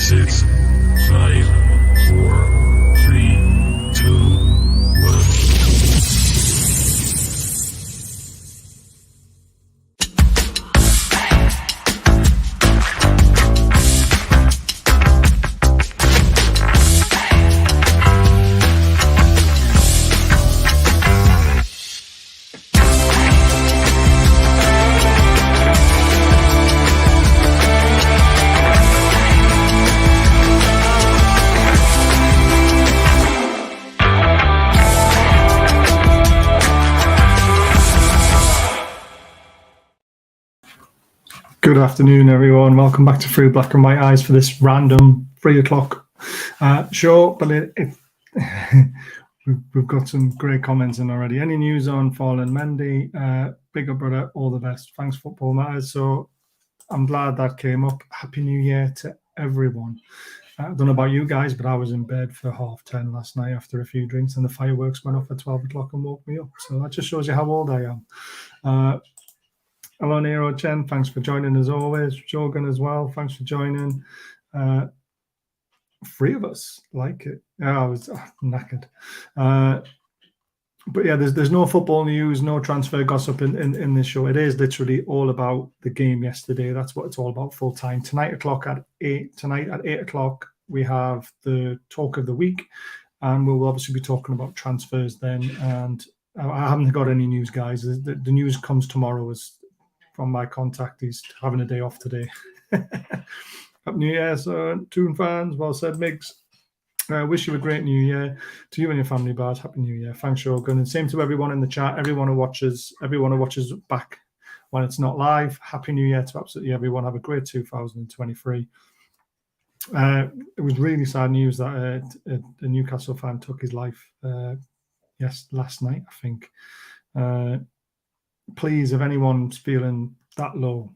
6, 5, 4, 3, 2, 1. Good afternoon, everyone. Welcome back to Through Black and White Eyes for this random 3 o'clock show. But we've got some great comments in already. Any news on Falsenineltd? Big up, brother. All the best. Thanks, Football Matters. So I'm glad that came up. Happy New Year to everyone. I don't know about you guys, but I was in bed for 10:30 last night after a few drinks, and the fireworks went off at 12 o'clock and woke me up. So that just shows you how old I am. Hello, Nero Chen. Thanks for joining as always. Jorgen as well. Thanks for joining. 3 of us like it. Yeah, I was knackered. But yeah, there's no football news, no transfer gossip in this show. It is literally all about the game yesterday. That's what it's all about. Fulltyne tonight at 8 o'clock. We have the talk of the week, and we'll obviously be talking about transfers then. And I haven't got any news, guys. The news comes tomorrow from my contact. He's having a day off today. Happy New Year, Toon fans. Well said, Migs. Wish you a great New Year to you and your family, Bart. Happy New Year. Thanks, Shogun. And same to everyone in the chat, everyone who watches back when it's not live. Happy New Year to absolutely everyone. Have a great 2023. It was really sad news that a Newcastle fan took his life last night, I think. Please, if anyone's feeling that low,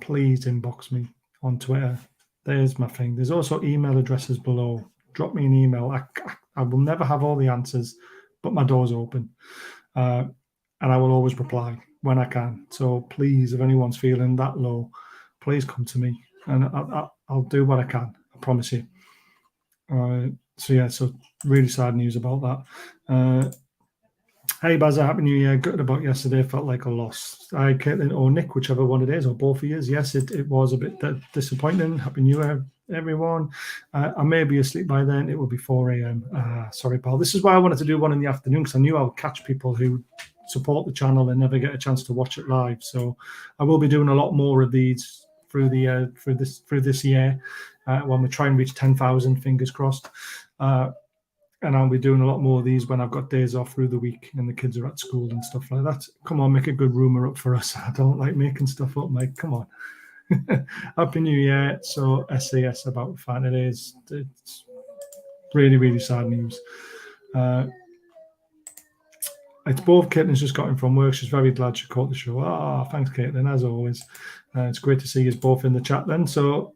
please inbox me on Twitter. There's my thing. There's also email addresses below. Drop me an email. I will never have all the answers, but my door's open. And I will always reply when I can. So please, if anyone's feeling that low, please come to me and I'll do what I can. I promise you. So really sad news about that. Hey, Bazza, Happy New Year. Good about yesterday. Felt like a loss. Hi, Caitlin or Nick, whichever one it is, or both of you. Yes, it was a bit disappointing. Happy New Year, everyone. I may be asleep by then. It will be 4 a.m. Sorry, pal. This is why I wanted to do one in the afternoon, because I knew I would catch people who support the channel and never get a chance to watch it live. So I will be doing a lot more of these through this year when we try and reach 10,000. Fingers crossed. And I'll be doing a lot more of these when I've got days off through the week and the kids are at school and stuff like that. Come on, make a good rumor up for us. I don't like making stuff up, mate. Come on. Happy New Year. So SAS about the fan. It's really, really sad news. It's both. Caitlin's just got in from work. She's very glad she caught the show. Thanks, Caitlin, as always. It's great to see you both in the chat then. So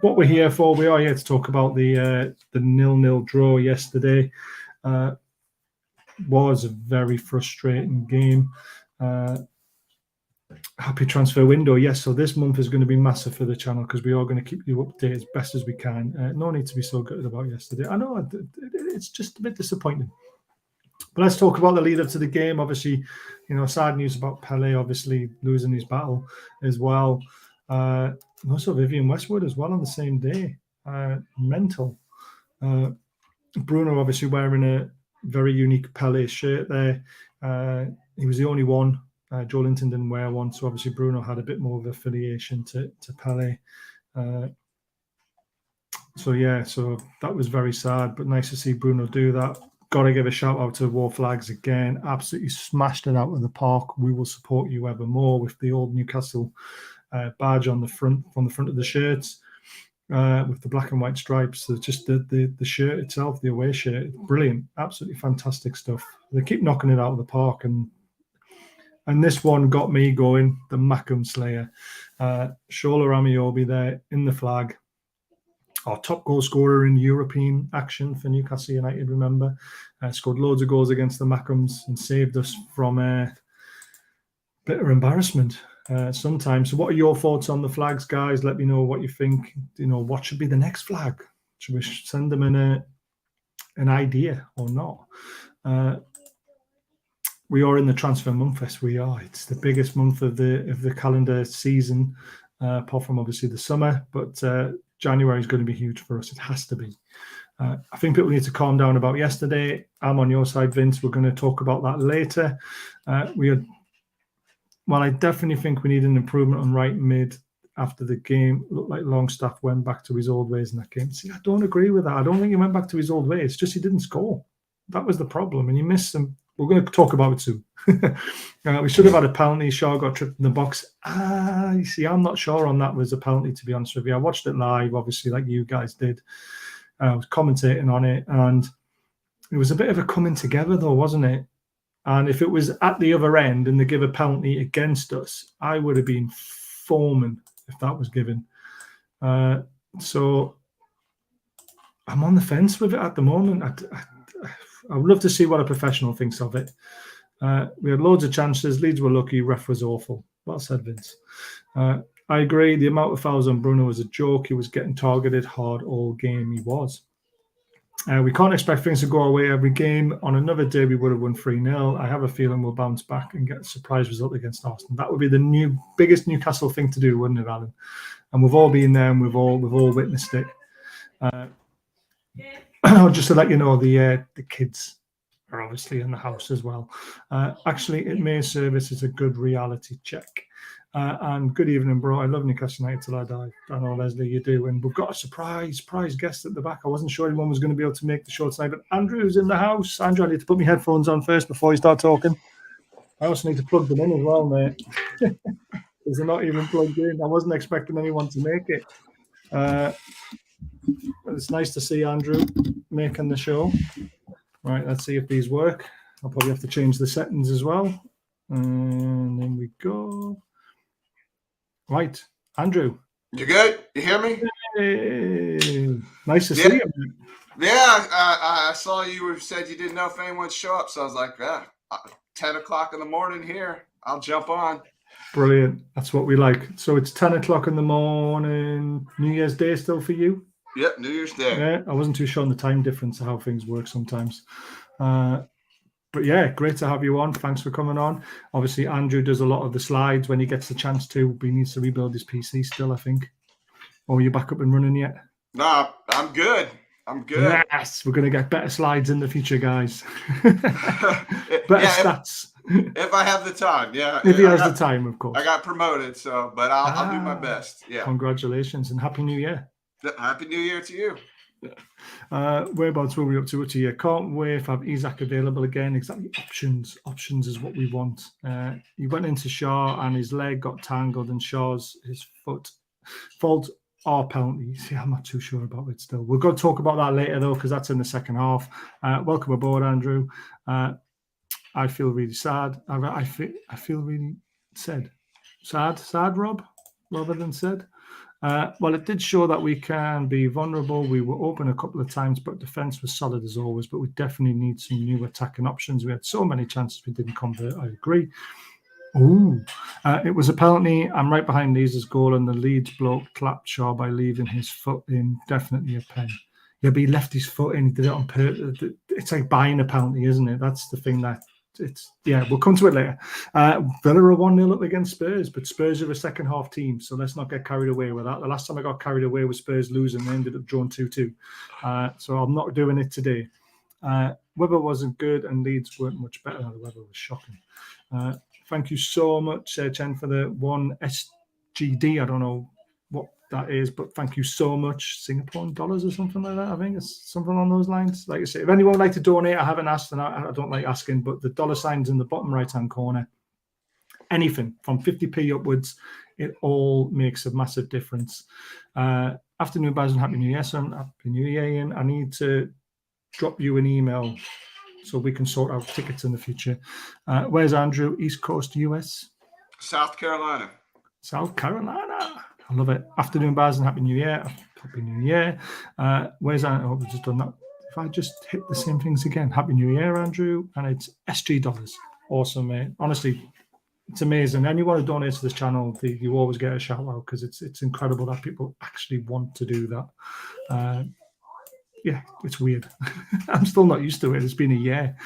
what we're here for, we are here to talk about the 0-0 draw yesterday. Was a very frustrating game. Happy transfer window, yes. So this month is going to be massive for the channel because we are going to keep you updated as best as we can. No need to be so good about yesterday. I know it's just a bit disappointing. But let's talk about the lead up to the game. Obviously, sad news about Pele, obviously losing his battle as well. Also Vivian Westwood as well on the same day. Mental. Bruno obviously wearing a very unique Pele shirt there. He was the only one. Joe Linton didn't wear one, so obviously Bruno had a bit more of affiliation to Pele. So that was very sad, but nice to see Bruno do that. Got to give a shout out to War Flags again. Absolutely smashed it out of the park. We will support you evermore with the old Newcastle badge on the front of the shirts with the black and white stripes. So just the shirt itself, the away shirt, brilliant, absolutely fantastic stuff. They keep knocking it out of the park, and this one got me going. The Mackham Slayer, Shola Ramiobi there in the flag, our top goal scorer in European action for Newcastle United. Remember, scored loads of goals against the Mackhams and saved us from bitter embarrassment. sometimes. So what are your thoughts on the flags, guys? Let me know what you think. What should be the next flag? Should we send them in an idea or not? We are in the transfer month. Yes, we are. It's the biggest month of the calendar season, apart from obviously the summer. But January is going to be huge for us. It has to be. I think people need to calm down about yesterday. I'm on your side, Vince. We're going to talk about that later. Well, I definitely think we need an improvement on right mid after the game. Looked like Longstaff went back to his old ways in that game. See, I don't agree with that. I don't think he went back to his old ways. It's just he didn't score. That was the problem, and he missed some. We're going to talk about it soon. We should have had a penalty. Shaw got tripped in the box. You see, I'm not sure on that was a penalty, to be honest with you. I watched it live, obviously, like you guys did. I was commentating on it, and it was a bit of a coming together, though, wasn't it? And if it was at the other end and they give a penalty against us, I would have been foaming if that was given. So I'm on the fence with it at the moment. I would love to see what a professional thinks of it. We had loads of chances. Leeds were lucky. Ref was awful. Well said, Vince. I agree. The amount of fouls on Bruno was a joke. He was getting targeted hard all game. He was. We can't expect things to go our way every game. On another day, we would have won 3-0. I have a feeling we'll bounce back and get a surprise result against Arsenal. That would be the biggest Newcastle thing to do, wouldn't it, Alan? And we've all been there and we've all witnessed it. Just to let you know, the kids are obviously in the house as well. Actually, it may serve as a good reality check. And good evening, bro. I love Newcastle United till I die. I know, Leslie, you do. And we've got a surprise guest at the back. I wasn't sure anyone was going to be able to make the show tonight, but Andrew's in the house. Andrew, I need to put my headphones on first before you start talking. I also need to plug them in as well, mate. Because they're not even plugged in. I wasn't expecting anyone to make it. It's nice to see Andrew making the show. Right, let's see if these work. I'll probably have to change the settings as well. And then we go. Right, Andrew. You good? You hear me? Hey, nice to see you. Yeah, I saw you said you didn't know if anyone would show up, so I was like, 10 o'clock in the morning here. I'll jump on. Brilliant. That's what we like. So it's 10 o'clock in the morning, New Year's Day still for you? Yep, New Year's Day. Yeah, I wasn't too sure on the time difference of how things work sometimes. But yeah, great to have you on. Thanks for coming on. Obviously, Andrew does a lot of the slides when he gets the chance to. He needs to rebuild his PC still, I think. Or are you back up and running yet? No, I'm good. I'm good. Yes, we're going to get better slides in the future, guys. Better stats. If I have the time, yeah. If he has the time, of course. I got promoted, but I'll do my best. Yeah. Congratulations and Happy New Year. Happy New Year to you. Whereabouts were we up to here? Can't wait to have Isaac available again. Exactly. Options is what we want. He went into Shaw and his leg got tangled and his foot fault or penalty. See, I'm not too sure about it still. We're going to talk about that later though, because that's in the second half. Welcome aboard, Andrew. I feel really sad. I feel really sad, Rob, rather than said. Well, it did show that we can be vulnerable. We were open a couple of times, but defence was solid as always. But we definitely need some new attacking options. We had so many chances we didn't convert. I agree. It was a penalty. I'm right behind Lee's goal, and the Leeds bloke clapped Shaw by leaving his foot in. Definitely a pen. Yeah, but he left his foot in. He did it on purpose. It's like buying a penalty, isn't it? That's the thing that. We'll come to it later. Villa are 1-0 up against Spurs, but Spurs are a second half team, so let's not get carried away with that. The last time I got carried away with Spurs losing, they ended up drawn 2-2. So I'm not doing it today. Weather wasn't good and Leeds weren't much better. The weather was shocking. Thank you so much, Chen, for the one SGD. I don't know what that is, but thank you so much. Singapore dollars or something like that. I think it's something along those lines. Like I say, if anyone would like to donate, I haven't asked and I don't like asking, but the dollar signs in the bottom right-hand corner, anything from 50p upwards, it all makes a massive difference. Afternoon, guys, and Happy New Year, son. Happy New Year, Ian. I need to drop you an email so we can sort out tickets in the future. Where's Andrew? East Coast, US? South Carolina. South Carolina. I love it. Afternoon, bars, and Happy New Year. Happy New Year. Where's Andrew? Oh, we've just done that. If I just hit the same things again. Happy New Year, Andrew. And it's SG dollars. Awesome, mate. Honestly, It's amazing. Anyone who donates to this channel, you always get a shout out because it's incredible that people actually want to do that. Yeah, it's weird. I'm still not used to it. It's been a year.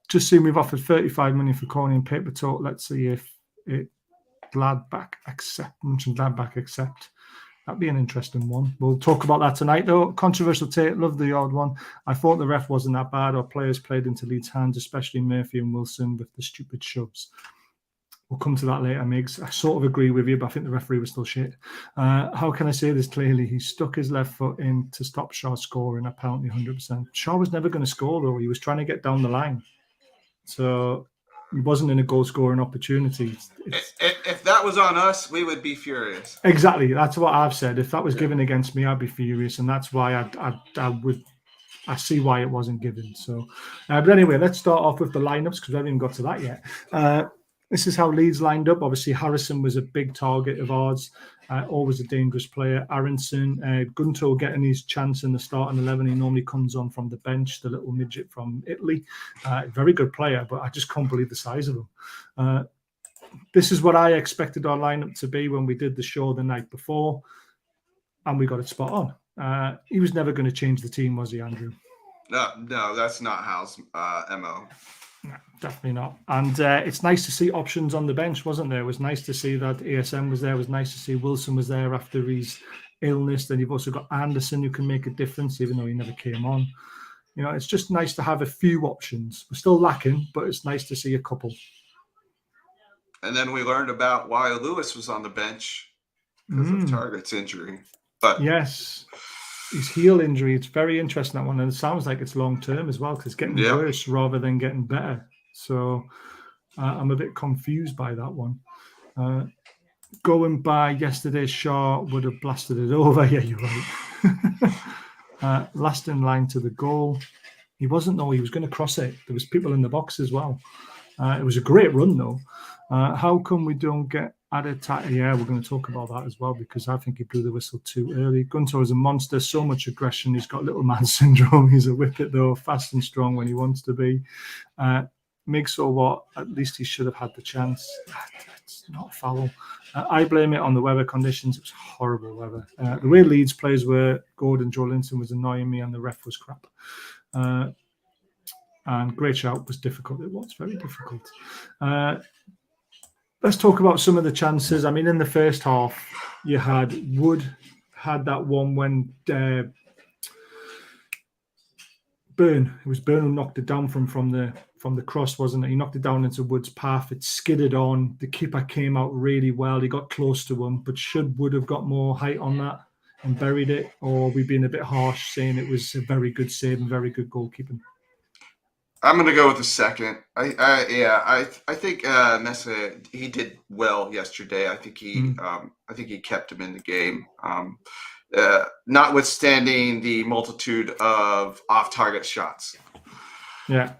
Just seeing we've offered 35 million for Corny and Paper Talk. Let's see if Gladbach accept. That'd be an interesting one. We'll talk about that tonight, though. Controversial take. Love the odd one. I thought the ref wasn't that bad. Our players played into Leeds' hands, especially Murphy and Wilson with the stupid shoves. We'll come to that later, Migs. I sort of agree with you, but I think the referee was still shit. How can I say this clearly? He stuck his left foot in to stop Shaw scoring, apparently 100%. Shaw was never going to score, though. He was trying to get down the line. So he wasn't in a goal-scoring opportunity. If that was on us, we would be furious. Exactly. That's what I've said. If that was given against me, I'd be furious. And that's why I see why it wasn't given. So, but anyway, let's start off with the lineups because we haven't even got to that yet. This is how Leeds lined up. Obviously, Harrison was a big target of ours, always a dangerous player. Aronson, Gunto getting his chance in the starting 11. He normally comes on from the bench, the little midget from Italy. Very good player, but I just can't believe the size of him. This is what I expected our lineup to be when we did the show the night before, and we got it spot on. He was never going to change the team, was he, Andrew? No, that's not Hal's MO. No, definitely not. And it's nice to see options on the bench, wasn't there? It was nice to see that ASM was there. It was nice to see Wilson was there after his illness. Then you've also got Anderson who can make a difference, even though he never came on. You know, it's just nice to have a few options. We're still lacking, but it's nice to see a couple. And then we learned about why Lewis was on the bench because of Target's injury. But yes, his heel injury. It's very interesting, that one. And it sounds like it's long-term as well because it's getting worse rather than getting better. So I'm a bit confused by that one. Going by yesterday's Shaw would have blasted it over. Yeah, you're right. Last in line to the goal. He wasn't, though. He was going to cross it. There was people in the box as well. It was a great run, though. How come we don't get added tackle? Yeah, we're going to talk about that as well because I think he blew the whistle too early. Gunto is a monster, so much aggression. He's got little man syndrome. He's a whippet, though, fast and strong when he wants to be. Miggs or what? At least he should have had the chance. It's not a foul. I blame it on the weather conditions. It was horrible weather. The way Leeds players were, Gordon, Joe Linton was annoying me, and the ref was crap. And great shout was difficult. It was very difficult. Let's talk about some of the chances. I mean, in the first half, you had Wood had that one when Byrne. It was Byrne who knocked it down from the cross, wasn't it? He knocked it down into Wood's path. It skidded on. The keeper came out really well. He got close to him, but should Wood have got more height on that and buried it, or we've been a bit harsh saying it was a very good save and very good goalkeeping? I'm going to go with the second. I think Mesa, he did well yesterday. I think he kept him in the game. Notwithstanding the multitude of off-target shots. Yeah,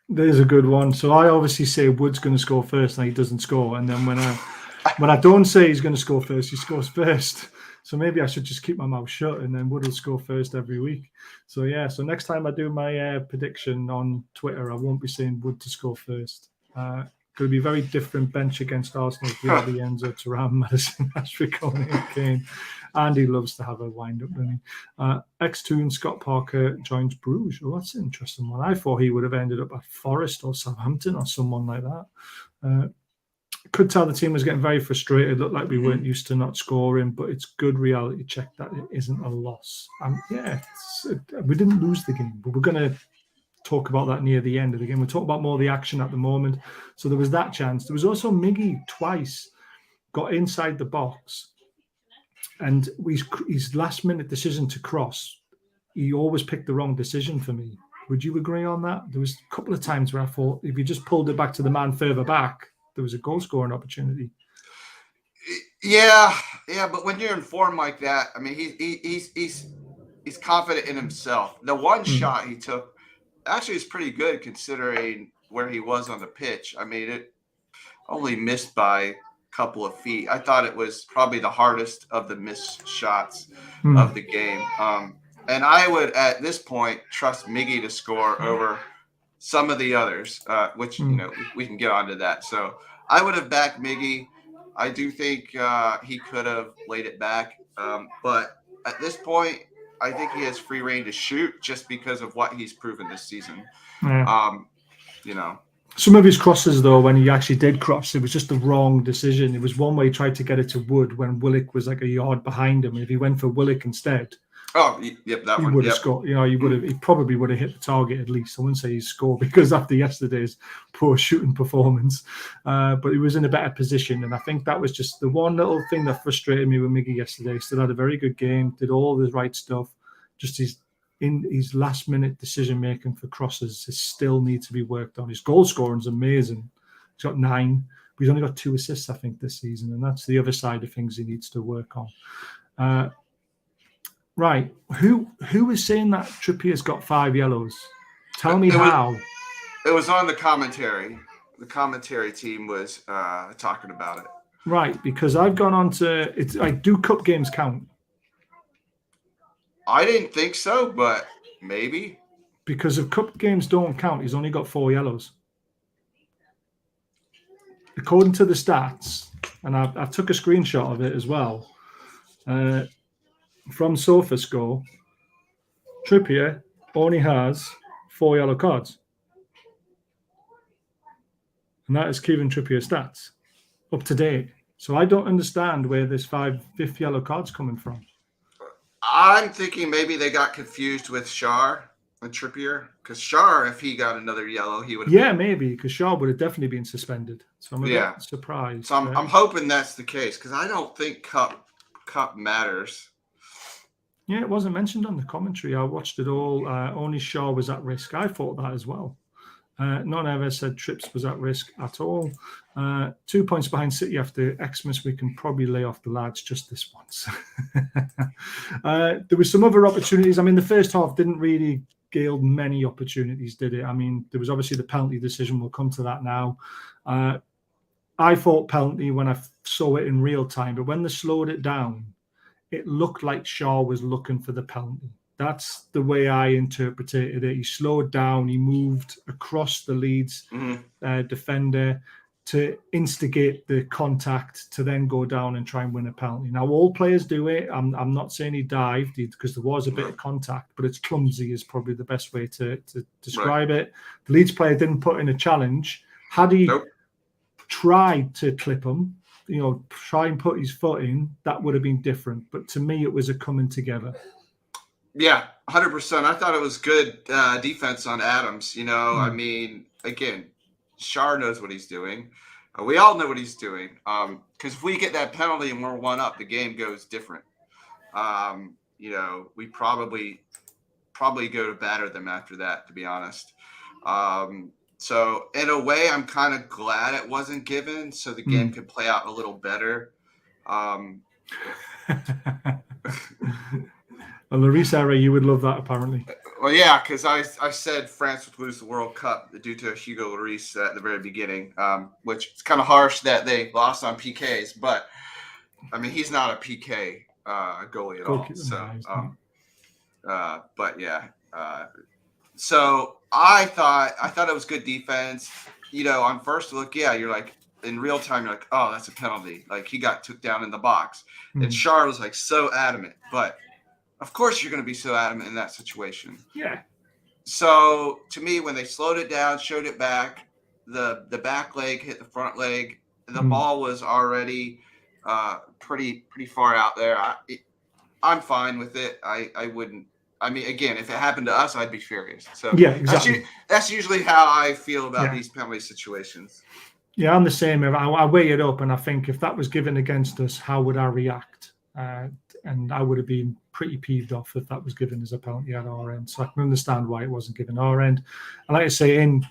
there's a good one. So I obviously say Wood's going to score first, and he doesn't score. And then when I don't say he's going to score first, he scores first. So maybe I should just keep my mouth shut, and then Wood will score first every week. So yeah, so next time I do my prediction on Twitter, I won't be saying Wood to score first. Going to be very different bench against Arsenal. Diaby, Enzo, Thuram, Madison, Rashford, Coney, and Kane. Andy loves to have a wind-up, doesn't he? X2 Scott Parker joins Bruges. Oh, that's an interesting one. I thought he would have ended up at Forest or Southampton or someone like that. Could tell the team was getting very frustrated. Looked like we weren't used to not scoring, but it's good reality check that it isn't a loss. We didn't lose the game, but we're going to talk about that near the end of the game. We'll talk about more of the action at the moment. So there was that chance. There was also Miggy twice got inside the box, and his last-minute decision to cross, he always picked the wrong decision for me. Would you agree on that? There was a couple of times where I thought if you just pulled it back to the man further back, there was a goal scoring opportunity. Yeah, but when you're in form like that, I mean, he's confident in himself. The one shot he took actually is pretty good considering where he was on the pitch. I mean, it only missed by a couple of feet. I thought it was probably the hardest of the missed shots of the game. And I would, at this point, trust Miggy to score over some of the others, which we can get onto that. So I would have backed Miggy. I do think he could have laid it back, but at this point, I think he has free reign to shoot just because of what he's proven this season. Yeah. You know. Some of his crosses, though, when he actually did cross, it was just the wrong decision. It was one where he tried to get it to Wood when Willock was like a yard behind him. If he went for Willock instead, that he one would have scored. He probably would have hit the target at least. I wouldn't say he scored because after yesterday's poor shooting performance, but he was in a better position. And I think that was just the one little thing that frustrated me with Miggy yesterday. He still had a very good game, did all the right stuff. Just his last minute decision making for crosses still needs to be worked on. His goal scoring is amazing. He's got 9, but he's only got 2 assists, I think, this season, and that's the other side of things he needs to work on. Right, who is saying that Trippier's got 5 yellows? Tell me how. It was on the commentary. The commentary team was talking about it. Right, because I've gone on to it's like, do cup games count? I didn't think so, but maybe. Because if cup games don't count, he's only got 4 yellows. According to the stats, and I took a screenshot of it as well, from SofaScore, Trippier only has 4 yellow cards. And that is Kieran Trippier's stats, up to date. So I don't understand where this 5th yellow card's coming from. I'm thinking maybe they got confused with Shar and Trippier, because Shar, if he got another yellow, he would have. Yeah, maybe, because Shar would have definitely been suspended. So I'm a bit surprised. So I'm hoping that's the case, because I don't think cup matters. Yeah, it wasn't mentioned on the commentary. I watched it all. Only Shar was at risk. I thought that as well. None ever said Trips was at risk at all. 2 points behind City after Xmas. We can probably lay off the lads just this once. There were some other opportunities. I mean, the first half didn't really gild many opportunities, did it? I mean, there was obviously the penalty decision. We'll come to that now. I thought penalty when I saw it in real time, but when they slowed it down, it looked like Shaw was looking for the penalty. That's the way I interpreted it. He slowed down. He moved across the Leeds defender to instigate the contact to then go down and try and win a penalty. Now, all players do it. I'm not saying he dived because there was a bit of contact, but it's clumsy is probably the best way to describe it. The Leeds player didn't put in a challenge. Had he tried to clip him, try and put his foot in, that would have been different. But to me, it was a coming together. Yeah, 100%. I thought it was good defense on Adams. I mean, again, Shar knows what he's doing. We all know what he's doing. Because if we get that penalty and we're 1-up, the game goes different. We probably go to batter them after that, to be honest. So in a way, I'm kind of glad it wasn't given, so the game could play out a little better. Well, Larissa, you would love that, apparently. Well, yeah, because I said France would lose the World Cup due to Hugo Lloris at the very beginning, which it's kind of harsh that they lost on PKs. But, I mean, he's not a PK goalie at all. So, but, yeah. So I thought it was good defense. On first look, you're like, in real time, you're like, oh, that's a penalty. Like, he got took down in the box. And Shar was, like, so adamant. But of course you're going to be so adamant in that situation. Yeah. So to me, when they slowed it down, showed it back, the back leg hit the front leg. The ball was already pretty far out there. I'm fine with it. I wouldn't. I mean, again, if it happened to us, I'd be furious. So yeah, exactly. That's usually how I feel about these penalty situations. Yeah, I'm the same. I weigh it up, and I think if that was given against us, how would I react? And I would have been pretty peeved off if that was given as a penalty at our end. So I can understand why it wasn't given our end. And like I say, in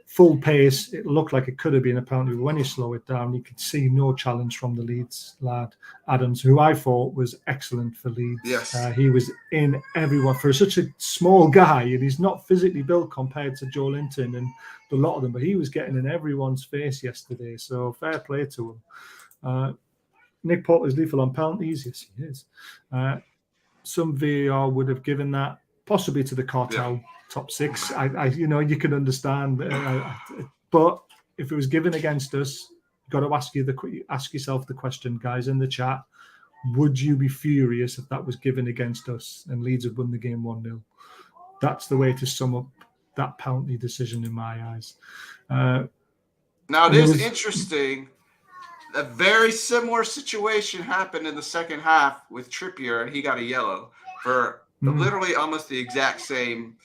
full pace, it looked like it could have been a penalty. But when you slow it down, you could see no challenge from the Leeds lad, Adams, who I thought was excellent for Leeds. Yes. He was in everyone. For such a small guy, and he's not physically built compared to Joe Linton and a lot of them, but he was getting in everyone's face yesterday. So fair play to him. Nick Porter's lethal on penalties. Yes, he is. Some VAR would have given that possibly to the Cartel. top six. You can understand. But if it was given against us, you've got to ask yourself the question, guys, in the chat. Would you be furious if that was given against us and Leeds had won the game 1-0? That's the way to sum up that penalty decision in my eyes. Now, it is interesting. A very similar situation happened in the second half with Trippier, and he got a yellow for literally almost the exact same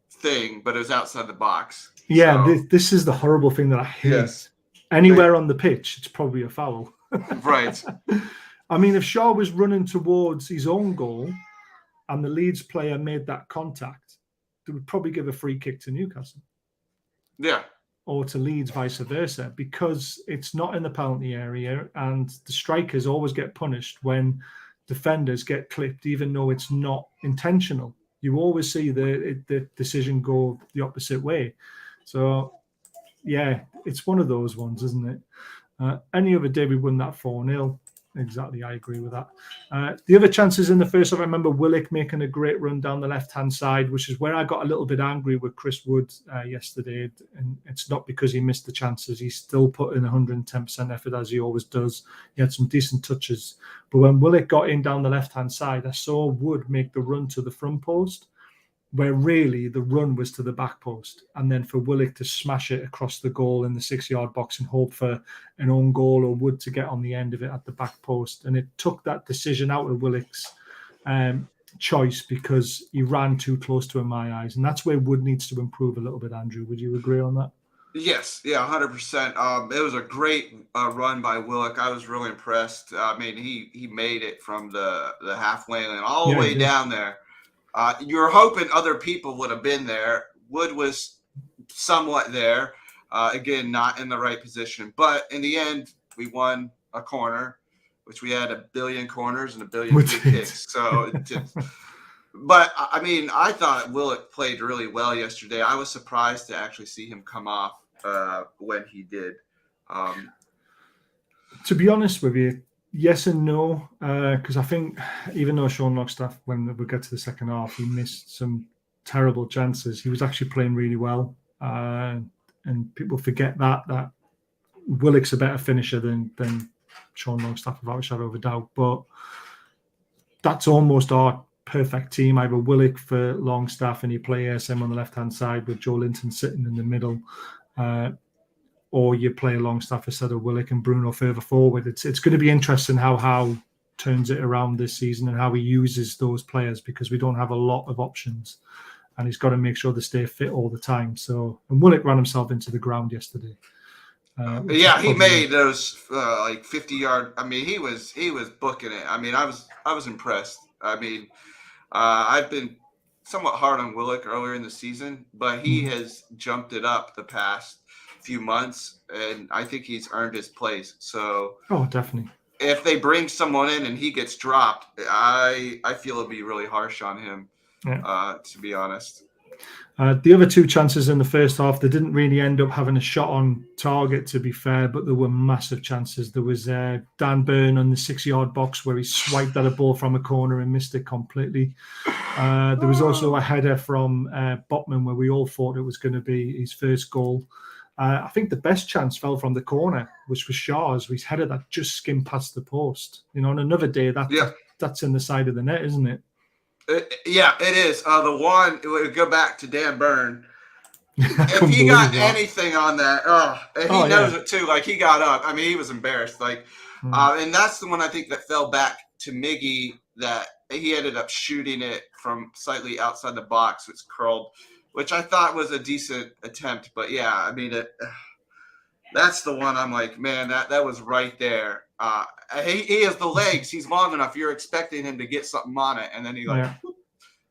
thing, but it was outside the box. Yeah, so, this is the horrible thing that I hate. Yes. Anywhere on the pitch, it's probably a foul. Right. I mean, if Shaw was running towards his own goal and the Leeds player made that contact, they would probably give a free kick to Newcastle. Yeah. Or to Leeds, vice versa, because it's not in the penalty area and the strikers always get punished when defenders get clipped, even though it's not intentional. You always see the decision go the opposite way. So, yeah, it's one of those ones, isn't it? Any other day we won that 4-0. Exactly, I agree with that. The other chances in the first half, I remember Willock making a great run down the left-hand side, which is where I got a little bit angry with Chris Wood yesterday. And it's not because he missed the chances. He still put in 110% effort, as he always does. He had some decent touches. But when Willock got in down the left-hand side, I saw Wood make the run to the front post, where really the run was to the back post, and then for Willock to smash it across the goal in the 6-yard box and hope for an own goal or Wood to get on the end of it at the back post. And it took that decision out of Willock's choice because he ran too close to, in my eyes. And that's where Wood needs to improve a little bit, Andrew. Would you agree on that? Yes, yeah, 100%. It was a great run by Willock. I was really impressed. I mean, he made it from the halfway line all the way down there. You were hoping other people would have been there. Wood was somewhat there. Again, not in the right position. But in the end, we won a corner, which we had a billion corners and a billion free kicks. So, but I mean, I thought Willock played really well yesterday. I was surprised to actually see him come off when he did. To be honest with you, yes and no, because I think even though Sean Longstaff, when we get to the second half, he missed some terrible chances, he was actually playing really well. And people forget that Willock's a better finisher than Sean Longstaff, without a shadow of a doubt. But that's almost our perfect team. Either Willock for Longstaff and you play ASM on the left-hand side with Joe Linton sitting in the middle, or you play Longstaff instead of Willock and Bruno further forward. It's going to be interesting how turns it around this season and how he uses those players, because we don't have a lot of options and he's got to make sure they stay fit all the time. So, and Willock ran himself into the ground yesterday. He made those like 50-yard. I mean, he was booking it. I mean, I was impressed. I mean, I've been somewhat hard on Willock earlier in the season, but he has jumped it up the past few months, and I think he's earned his place. So, definitely. If they bring someone in and he gets dropped, I feel it'd be really harsh on him. To be honest. The other two chances in the first half, they didn't really end up having a shot on target, to be fair, but there were massive chances. There was Dan Burn on the 6-yard box where he swiped at a ball from a corner and missed it completely. There was also a header from Botman where we all thought it was going to be his first goal. I think the best chance fell from the corner, which was Shaw's. His header that just skimmed past the post. On another day, that's in the side of the net, isn't it? It is. The one, it would go back to Dan Burn. If he got anything on that, he knows it too. Like, he got up. I mean, he was embarrassed. Like, and that's the one I think that fell back to Miggy, that he ended up shooting it from slightly outside the box, which curled, which I thought was a decent attempt. But yeah, I mean, that's the one I'm like, man, that was right there. He has the legs. He's long enough. You're expecting him to get something on it, and then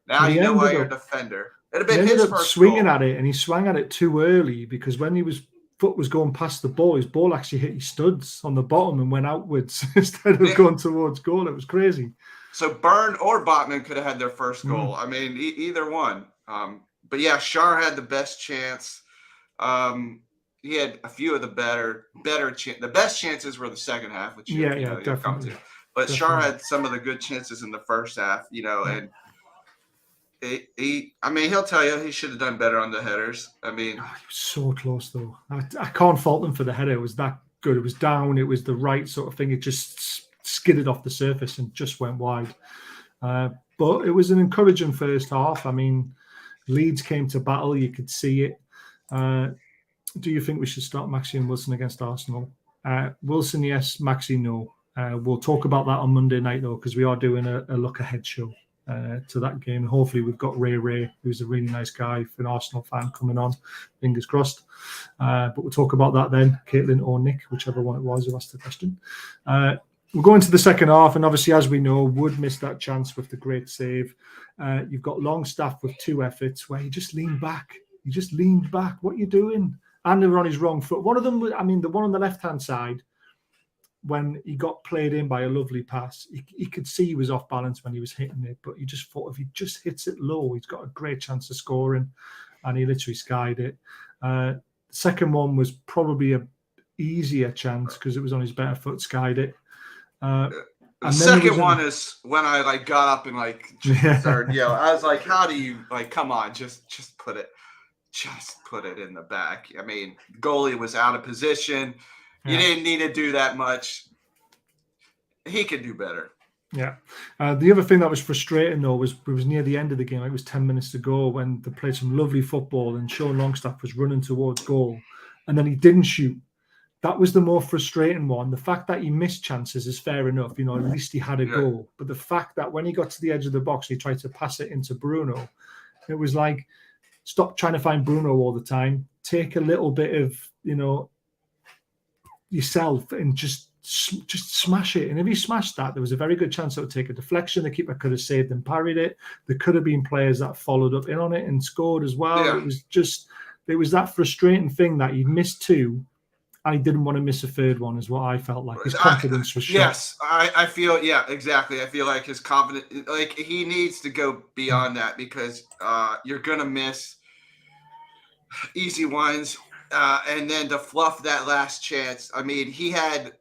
now you know why you're a defender. It'd have been his first swinging goal. At it, and he swung at it too early, because when his foot was going past the ball, his ball actually hit his studs on the bottom and went outwards instead of going towards goal. It was crazy. So Byrne or Botman could have had their first goal. I mean, either one. But yeah, Shar had the best chance. He had a few of the the best chances were the second half, which definitely. But Shar had some of the good chances in the first half, and I mean, he'll tell you he should have done better on the headers. I mean, he was so close though. I can't fault him for the header. It was that good. It was down. It was the right sort of thing. It just skidded off the surface and just went wide. But it was an encouraging first half. I mean, Leeds came to battle. You could see it. Do you think we should start Maxi and Wilson against Arsenal? Wilson, yes. Maxi, no. We'll talk about that on Monday night, though, because we are doing a look ahead show to that game. Hopefully, we've got Ray, who's a really nice guy, an Arsenal fan, coming on. Fingers crossed. But we'll talk about that then. Caitlin or Nick, whichever one it was who asked the question. We'll go into the second half, and obviously, as we know, Wood missed that chance with the great save. You've got Longstaff with 2 efforts where he just leaned back. What are you doing? And they were on his wrong foot. One of them, I mean, the one on the left-hand side, when he got played in by a lovely pass, he could see he was off balance when he was hitting it, but he just thought if he just hits it low, he's got a great chance of scoring, and he literally skied it. The second one was probably a easier chance because it was on his better foot, skied it. The second one is when I got up and started yelling. I was like, how do you come on, just put it in the back. I mean, goalie was out of position. You didn't need to do that much. He could do better. Yeah. The other thing that was frustrating, though, was near the end of the game. It was 10 minutes to go when they played some lovely football and Sean Longstaff was running towards goal and then he didn't shoot. That was the more frustrating one. The fact that he missed chances is fair enough. At least he had a goal. But the fact that when he got to the edge of the box, he tried to pass it into Bruno, it was like, stop trying to find Bruno all the time. Take a little bit of, yourself and just smash it. And if he smashed that, there was a very good chance it would take a deflection. The keeper could have saved and parried it. There could have been players that followed up in on it and scored as well. Yeah. It was that frustrating thing that he missed 2. I didn't want to miss a third one, is what I felt like. His confidence was shot. Yes, I feel, exactly. I feel like his confidence, he needs to go beyond that because you're going to miss easy ones. And then to fluff that last chance, I mean, he had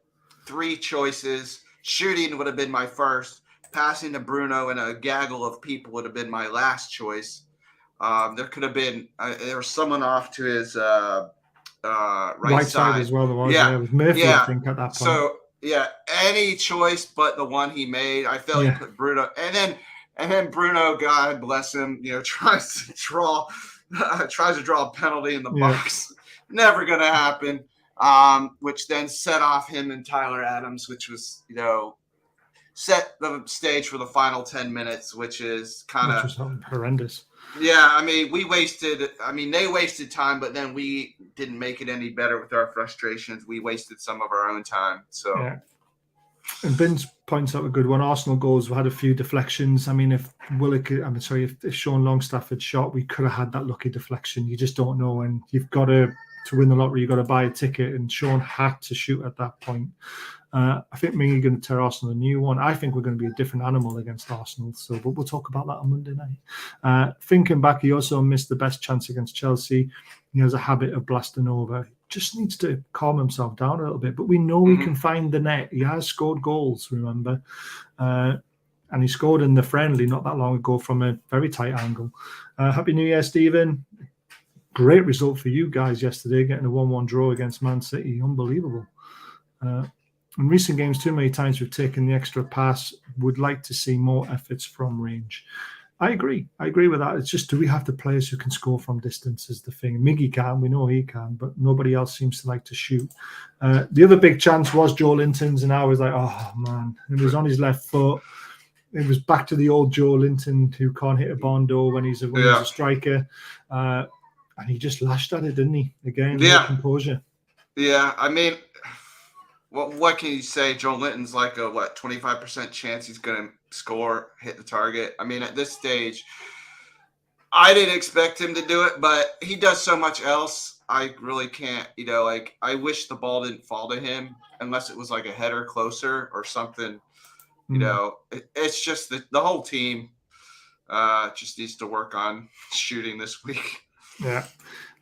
3 choices. Shooting would have been my first. Passing to Bruno and a gaggle of people would have been my last choice. There could have been there was someone off to his right side as well. There was, it was Murphy, I think, at that point. So any choice but the one he made. I felt he put Bruno, and then Bruno, God bless him, tries to draw a penalty in the box. Never going to happen. Which then set off him and Tyler Adams, which was, set the stage for the final 10 minutes, which is kind of horrendous. Yeah, I mean, they wasted time, but then we didn't make it any better with our frustrations. We wasted some of our own time. So, And Vince points out a good one. Arsenal goals had a few deflections. I mean, if Sean Longstaff had shot, we could have had that lucky deflection. You just don't know, and you've got to win the lottery. You've got to buy a ticket, and Sean had to shoot at that point. I think Mingy going to tear Arsenal a new one. I think we're going to be a different animal against Arsenal. But we'll talk about that on Monday night. Thinking back, he also missed the best chance against Chelsea. He has a habit of blasting over. Just needs to calm himself down a little bit. But we know he can find the net. He has scored goals, remember. And he scored in the friendly not that long ago from a very tight angle. Happy New Year, Stephen. Great result for you guys yesterday, getting a 1-1 draw against Man City. Unbelievable. In recent games, too many times we've taken the extra pass. Would like to see more efforts from range. I agree with that. It's just, do we have the players who can score from distance is the thing. Miggy can, we know he can, but nobody else seems to like to shoot. The other big chance was Joe Linton's, and I was like, oh man, it was on his left foot. It was back to the old Joe Linton who can't hit a barn door when he's a striker. And he just lashed at it, didn't he? Again, no composure. Yeah, I mean, what can you say? Joe Linton's like a 25% chance he's going to score, hit the target. I mean, at this stage, I didn't expect him to do it, but he does so much else. I really can't, I wish the ball didn't fall to him unless it was like a header closer or something. It's just the whole team just needs to work on shooting this week. Yeah.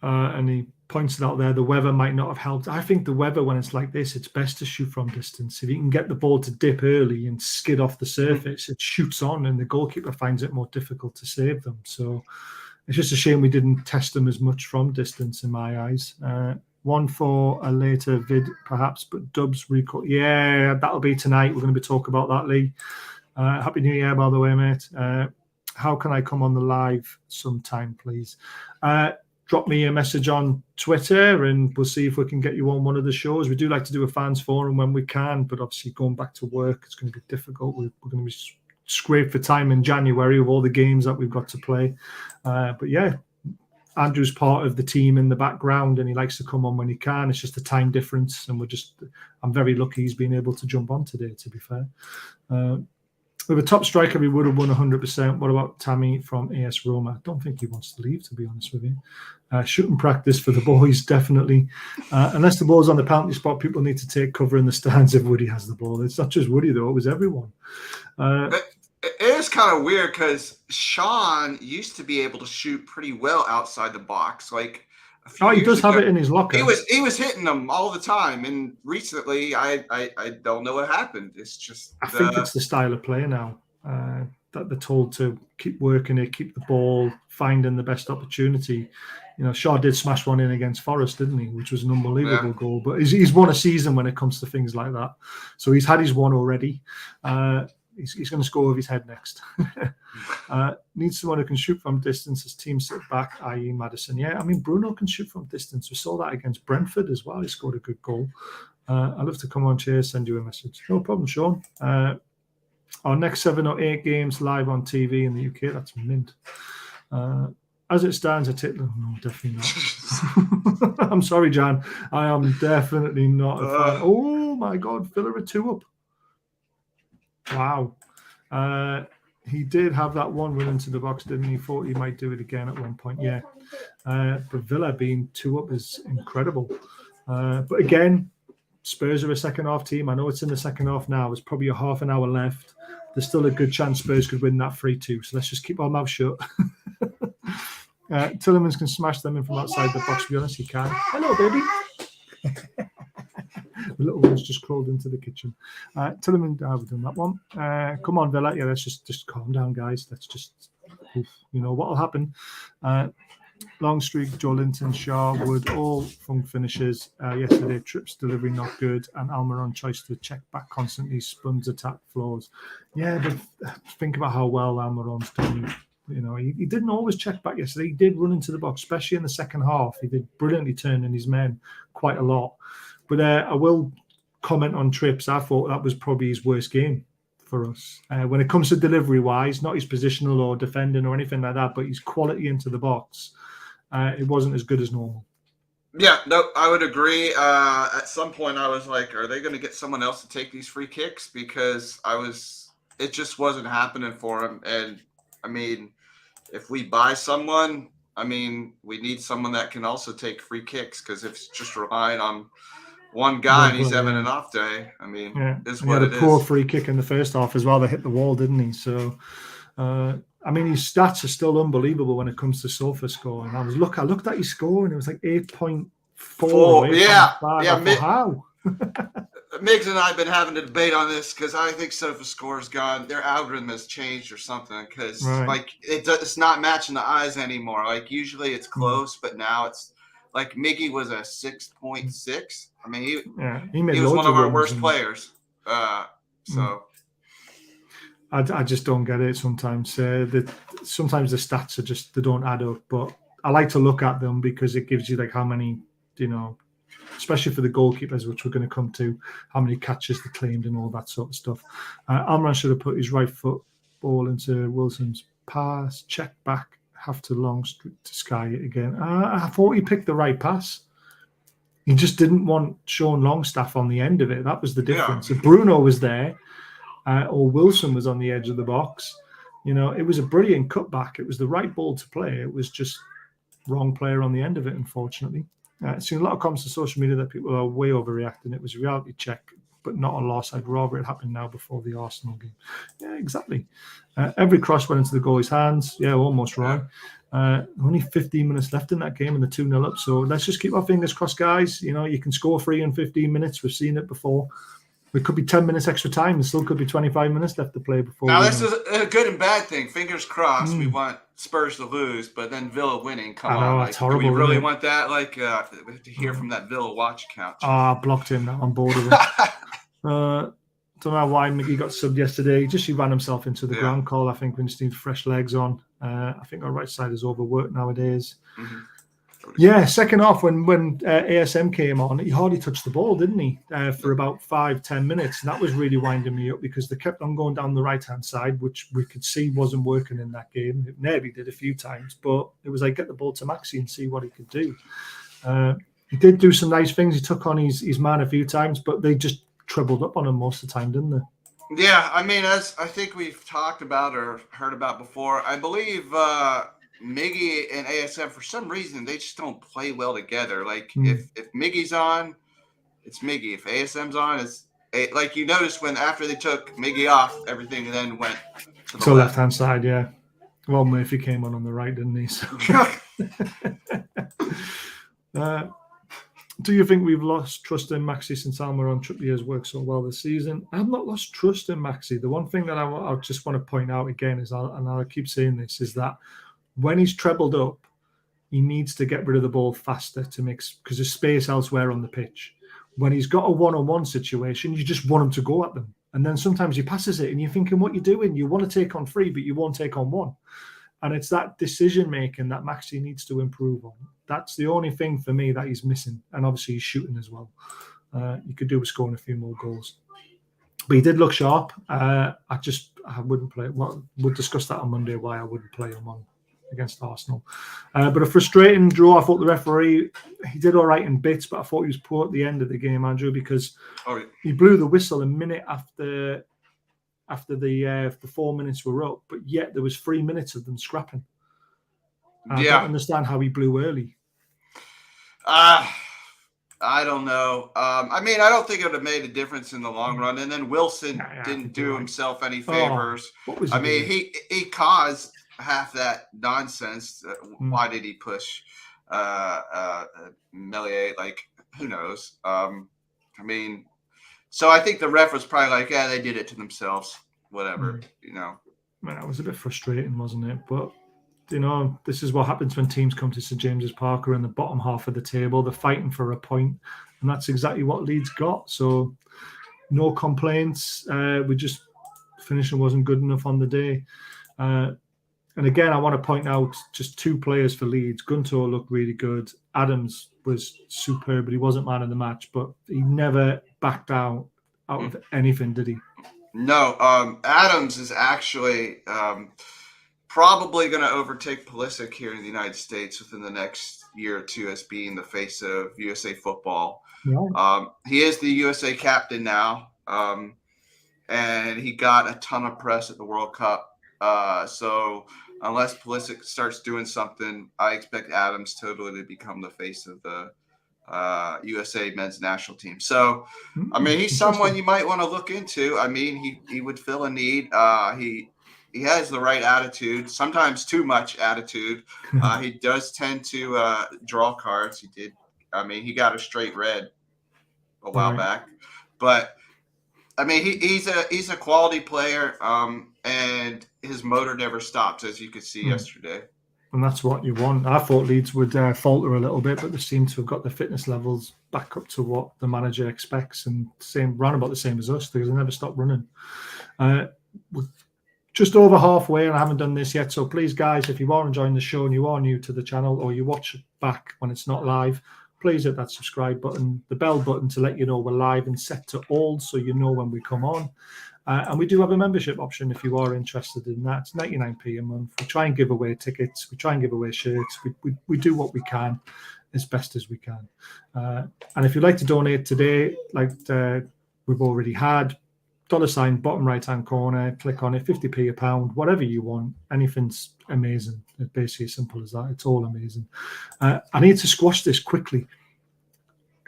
And he pointed out there, the weather might not have helped. I think the weather, when it's like this, it's best to shoot from distance. If you can get the ball to dip early and skid off the surface, it shoots on, and the goalkeeper finds it more difficult to save them. So it's just a shame we didn't test them as much from distance, in my eyes. One for a later vid, perhaps, but Dubs record. Yeah, that'll be tonight. We're going to be talking about that, Lee. Happy New Year, by the way, mate. How can I come on the live sometime, please? Drop me a message on Twitter and we'll see if we can get you on one of the shows. We do like to do a fans forum when we can, but obviously going back to work, it's going to be difficult. We're going to be scraped for time in January with all the games that we've got to play. But yeah, Andrew's part of the team in the background and he likes to come on when he can. It's just a time difference. And I'm very lucky he's been able to jump on today, to be fair. With a top striker, we would have won 100%. What about Tammy from AS Roma? I don't think he wants to leave, to be honest with you. Shooting practice for the boys, definitely. Unless the ball's on the penalty spot, people need to take cover in the stands if Woody has the ball. It's not just Woody, though. It was everyone. It is kind of weird because Sean used to be able to shoot pretty well outside the box. Like, he does have it in his locker. He was hitting them all the time, and recently I don't know what happened. It's just I think it's the style of play now that they're told to keep working it, keep the ball, finding the best opportunity. You know, Shaw did smash one in against Forest, didn't he? Which was an unbelievable goal. But he's won a season when it comes to things like that. So he's had his one already. He's going to score with his head next. Needs someone who can shoot from distance as team sit back, i.e. Madison. Yeah, I mean, Bruno can shoot from distance. We saw that against Brentford as well. He scored a good goal. I'd love to come on, Chase, send you a message. No problem, Sean. Our next 7 or 8 games live on TV in the UK. That's mint. As it stands, I take no, definitely not. I'm sorry, Jan. I am definitely not a fan. Oh, my God. Villa are 2 up. Wow. He did have that one run into the box, didn't he? Thought he might do it again at one point. Yeah. But Villa being 2 up is incredible. But again, Spurs are a second half team. I know it's in the second half now. There's probably a half an hour left. There's still a good chance Spurs could win that 3-2. So let's just keep our mouth shut. Tillemans can smash them in from outside the box. To be honest, he can. Hello, baby. The little one's just crawled into the kitchen. Tillemans, I've done that one. Come on, Villa. Yeah, let's just calm down, guys. Let's just, you know what will happen. Long streak, Joe Linton, Shaw, Wood, all from finishes. Yesterday, Tripp's delivery not good, and Almiron choice to check back constantly, spuns attack flaws. Yeah, but think about how well Almiron's done. You know, he didn't always check back yesterday. He did run into the box, especially in the second half. He did brilliantly turning his men quite a lot. But I will comment on Trips. I thought that was probably his worst game for us. When it comes to delivery-wise, not his positional or defending or anything like that, but his quality into the box, it wasn't as good as normal. Yeah, no, I would agree. At some point, I was like, are they going to get someone else to take these free kicks? Because it just wasn't happening for him. And, I mean, if we buy someone, I mean, we need someone that can also take free kicks, because if it's just relying on one guy and he's having an off day, I mean, is what it is. He had a poor free kick in the first half as well. They hit the wall, didn't he? So, I mean, his stats are still unbelievable when it comes to sofa scoring. I looked at his score and it was like 8.4. Yeah. How? Miggs and I have been having a debate on this because I think SofaScore's gone. Their algorithm has changed or something, because like it's not matching the eyes anymore. Like usually it's close, but now it's like Miggy was a 6.6. I mean, he was one of our worst players. So. I just don't get it sometimes. Sometimes the stats are just, they don't add up. But I like to look at them because it gives you like how many, you know, especially for the goalkeepers, which we're going to come to, how many catches they claimed and all that sort of stuff. Amran should have put his right foot ball into Wilson's pass, check back, have to long to sky it again. I thought he picked the right pass. He just didn't want Sean Longstaff on the end of it. That was the difference. If Bruno was there, or Wilson was on the edge of the box, you know, it was a brilliant cutback. It was the right ball to play. It was just wrong player on the end of it, unfortunately. I've seen a lot of comments on social media that people are way overreacting. It was a reality check. but not a loss. I'd rather it happen now before the Arsenal game. Yeah, exactly. Every cross went into the goalie's hands. Yeah, almost right. Only 15 minutes left in that game and the 2-0 up. So let's just keep our fingers crossed, guys. You know, you can score 3 in 15 minutes. We've seen it before. It could be 10 minutes extra time. There still could be 25 minutes left to play before. Now, this is a good and bad thing. Fingers crossed. We want Spurs to lose, but then Villa winning. Come on. It's horrible. Do we really want that? Like, we have to hear from that Villa watch account. I blocked him. I'm bored of it. Don't know why Mickey got subbed yesterday. He ran himself into the ground call. I think we just need fresh legs on. I think our right side is overworked nowadays. Mm-hmm. Yeah, second half when ASM came on, he hardly touched the ball, didn't he? For about 5-10 minutes. And that was really winding me up because they kept on going down the right-hand side, which we could see wasn't working in that game. It maybe did a few times, but it was like get the ball to Maxi and see what he could do. He did do some nice things. He took on his man a few times, but they just trebled up on him most of the time, didn't they? Yeah, I mean, as I think we've talked about or heard about before, I believe Miggy and ASM, for some reason, they just don't play well together. Like, if Miggy's on, it's Miggy. If ASM's on, it's like you noticed when after they took Miggy off, everything then went to the left-hand side, yeah. Well, Murphy came on the right, didn't he? So. Do you think we've lost trust in Maxi since Almiron Trippier's worked so well this season? I've not lost trust in Maxi. The one thing that I just want to point out again is, and I'll keep saying this, is that when he's trebled up, he needs to get rid of the ball faster to because there's space elsewhere on the pitch. When he's got a one-on-one situation, you just want him to go at them. And then sometimes he passes it and you're thinking, what you're doing? You want to take on 3, but you won't take on 1. And it's that decision-making that Maxi needs to improve on. That's the only thing for me that he's missing. And obviously he's shooting as well. You could do with scoring a few more goals. But he did look sharp. I wouldn't play. Well, we'll discuss that on Monday, why I wouldn't play him on against Arsenal. But a frustrating draw. I thought the referee, he did all right in bits, but I thought he was poor at the end of the game, Andrew, because he blew the whistle a minute after the 4 minutes were up, but yet there was 3 minutes of them scrapping. I don't understand how he blew early. I don't know. I mean, I don't think it would have made a difference in the long run. And then Wilson didn't do himself any favors. I mean, he caused half that nonsense. Why did he push Melier? Like, who knows? I mean, so I think the ref was probably like, yeah, they did it to themselves. Whatever, you know. Man, that was a bit frustrating, wasn't it? But, you know, this is what happens when teams come to St James's Park in the bottom half of the table. They're fighting for a point, and that's exactly what Leeds got. So, no complaints. We just finishing wasn't good enough on the day. And again, I want to point out just 2 players for Leeds. Gunto looked really good. Adams was superb, but he wasn't man of the match. But he never backed out of anything, did he? No. Adams is actually probably going to overtake Pulisic here in the United States within the next year or 2 as being the face of USA football. Right. He is the USA captain now, and he got a ton of press at the World Cup. So unless Pulisic starts doing something, I expect Adams totally to become the face of the USA men's national team. So, I mean, he's someone you might want to look into. I mean, he would fill a need. He has the right attitude, sometimes too much attitude. He does tend to draw cards. He did. I mean, he got a straight red a while back, but I mean, he's a quality player, and his motor never stops, as you could see yesterday. And that's what you want. I thought Leeds would falter a little bit, but they seem to have got the fitness levels back up to what the manager expects, and round about the same as us, because they never stop running. We're just over halfway, and I haven't done this yet. So please, guys, if you are enjoying the show and you are new to the channel, or you watch it back when it's not live, please hit that subscribe button, the bell button to let you know we're live, and set to all so you know when we come on. And we do have a membership option if you are interested in that. It's 99p a month. We try and give away tickets. We try and give away shirts. We do what we can as best as we can. And if you'd like to donate today, like we've already had, $ bottom right-hand corner, click on it, 50p a pound, whatever you want. Anything's amazing. It's basically as simple as that. It's all amazing. I need to squash this quickly.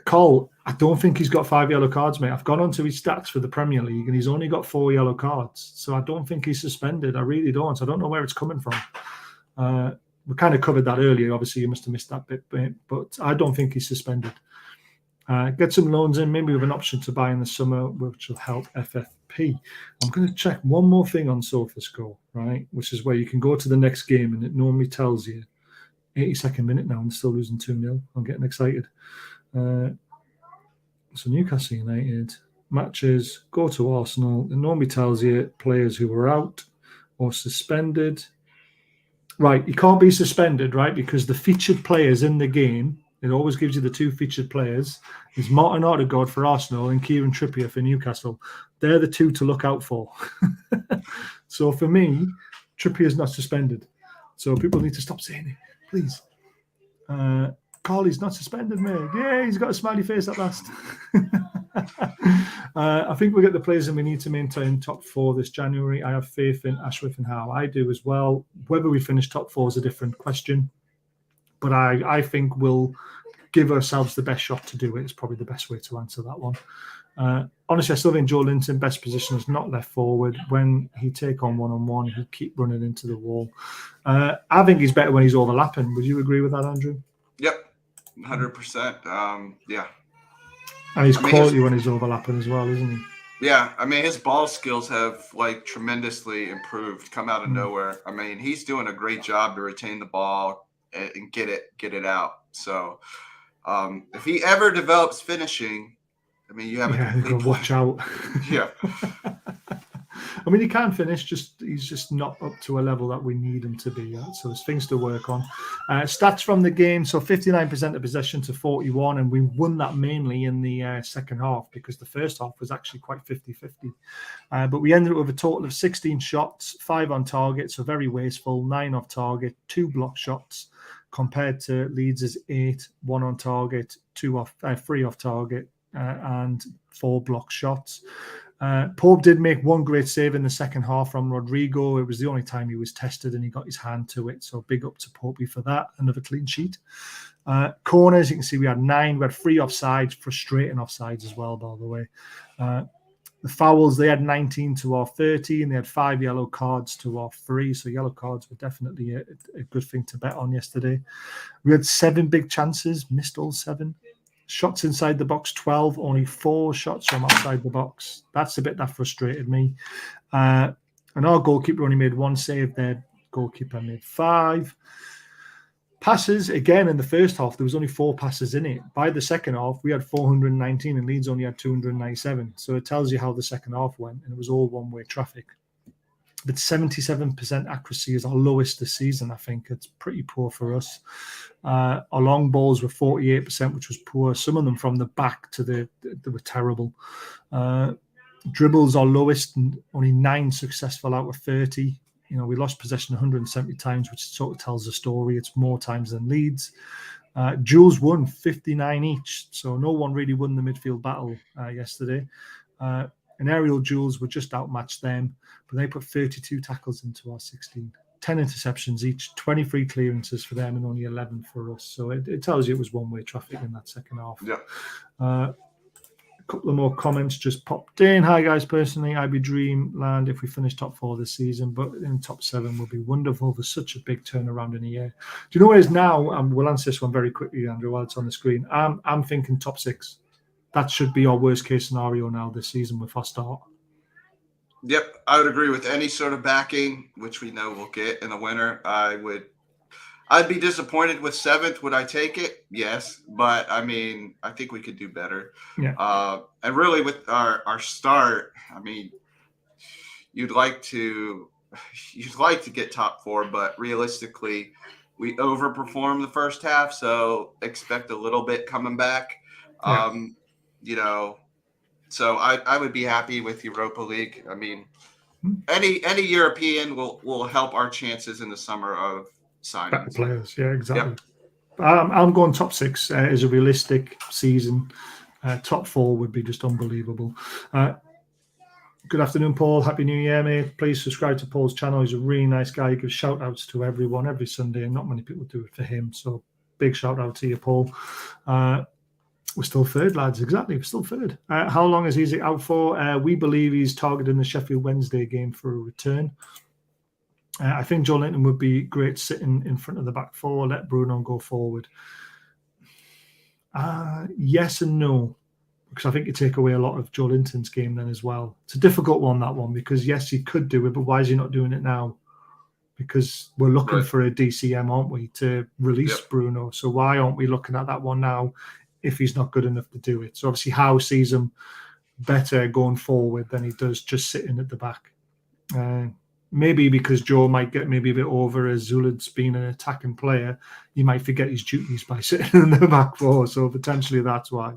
Cole, I don't think he's got 5 yellow cards, mate. I've gone onto his stats for the Premier League, and he's only got 4 yellow cards. So I don't think he's suspended. I really don't. I don't know where it's coming from. We kind of covered that earlier. Obviously, you must have missed that bit, but I don't think he's suspended. Get some loans in, maybe with an option to buy in the summer, which will help FFP. I'm going to check one more thing on SofaScore, right? Which is where you can go to the next game, and it normally tells you 82nd minute now, and still losing 2-0. I'm getting excited. So Newcastle United matches, go to Arsenal. It normally tells you players who were out or suspended. Right, you can't be suspended, right? Because the featured players in the game, it always gives you the 2 featured players, is Martin Odegaard for Arsenal and Kieran Trippier for Newcastle. They're the 2 to look out for. So for me, Trippier's not suspended. So people need to stop saying it, please. Carly's not suspended, mate. Yeah, he's got a smiley face at last. I think we'll get the players and we need to maintain top 4 this January. I have faith in Ashworth and Howe. I do as well. Whether we finish top 4 is a different question. But I think we'll give ourselves the best shot to do it. It's probably the best way to answer that one. Honestly, I still think Joe Linton, best position is not left forward. When he take on one-on-one, he keep running into the wall. I think he's better when he's overlapping. Would you agree with that, Andrew? Yep, 100%. Yeah. And he's quality when he's overlapping as well, isn't he? Yeah, I mean, his ball skills have like tremendously improved, come out of nowhere. I mean, he's doing a great job to retain the ball and get it out. So if he ever develops finishing, I mean, you have a complete watch out. Yeah. I mean, he can finish, he's just not up to a level that we need him to be at. So there's things to work on. Stats from the game, so 59% of possession to 41, and we won that mainly in the second half because the first half was actually quite 50-50. But we ended up with a total of 16 shots, 5 on target, so very wasteful, 9 off target, 2 block shots, compared to Leeds' 8, 1 on target, 3 off target, and 4 block shots. Pope did make 1 great save in the second half from Rodrigo. It was the only time he was tested and he got his hand to it. So big up to Popey for that. Another clean sheet. Corners, you can see we had 9. We had 3 offsides, frustrating offsides as well, by the way. The fouls, they had 19 to our 30, and they had 5 yellow cards to our 3. So yellow cards were definitely a good thing to bet on yesterday. We had 7 big chances, missed all 7. Shots inside the box, 12, only 4 shots from outside the box. That's the bit that frustrated me. And our goalkeeper only made 1 save. Their goalkeeper made 5. Passes, again, in the first half, there was only 4 passes in it. By the second half, we had 419 and Leeds only had 297. So it tells you how the second half went, and it was all one-way traffic. But 77% accuracy is our lowest this season, I think. It's pretty poor for us. Our long balls were 48%, which was poor. Some of them from the back they were terrible. Dribbles are lowest, and only 9 successful out of 30. You know, we lost possession 170 times, which sort of tells the story. It's more times than Leeds. Duels won 59 each, so no one really won the midfield battle yesterday. And aerial duels were just outmatched them, but they put 32 tackles into our 16. 10 interceptions each, 23 clearances for them, and only 11 for us. So it tells you it was one-way traffic in that second half. Yeah. A couple of more comments just popped in. Hi, guys. Personally, I'd be dreamland if we finish top 4 this season, but in top 7 would be wonderful. There's such a big turnaround in a year. Do you know what it is now? We'll answer this one very quickly, Andrew, while it's on the screen. I'm thinking top 6. That should be our worst-case scenario now this season with our start. Yep, I would agree with any sort of backing, which we know we'll get in the winter. I'd be disappointed with 7th. Would I take it? Yes, but I mean, I think we could do better. Yeah. And really, with our start, I mean, you'd like to get top 4, but realistically, we overperformed the first half, so expect a little bit coming back. Yeah. You know, so I would be happy with Europa League. I mean, any European will help our chances in the summer of signings. Better players, yeah, exactly. Yep. I'm going top 6 is a realistic season. Top 4 would be just unbelievable. Good afternoon, Paul. Happy New Year, mate. Please subscribe to Paul's channel. He's a really nice guy. He gives shout outs to everyone every Sunday, and not many people do it for him. So big shout out to you, Paul. We're still third, lads. Exactly, we're still third. How long is he out for? We believe he's targeting the Sheffield Wednesday game for a return. I think Joe Linton would be great sitting in front of the back four, let Bruno go forward. Yes and no, because I think you take away a lot of Joe Linton's game then as well. It's a difficult one, that one, because yes, he could do it, but why is he not doing it now? Because we're looking for a DCM, aren't we, to release Bruno? So why aren't we looking at that one now if he's not good enough to do it? So obviously Howe sees him better going forward than he does just sitting at the back. Maybe because Joe might get maybe a bit over as Zulad's been an attacking player, he might forget his duties by sitting in the back four. So potentially that's why.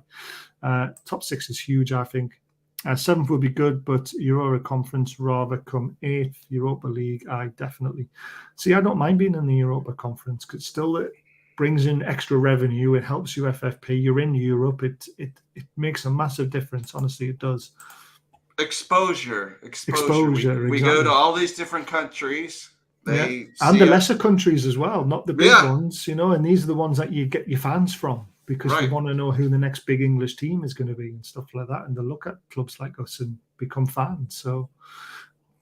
Top 6 is huge, I think. 7th would be good, but Europa Conference rather come 8th. Europa League, I definitely. See, I don't mind being in the Europa Conference because still it brings in extra revenue. It helps you FFP. You're in Europe. It makes a massive difference. Honestly, it does. Exposure. We Exactly. go to all these different countries. And the lesser countries as well, not the big ones, and these are the ones that you get your fans from because you want to know who the next big English team is going to be and stuff like that. And they look at clubs like us and become fans. So,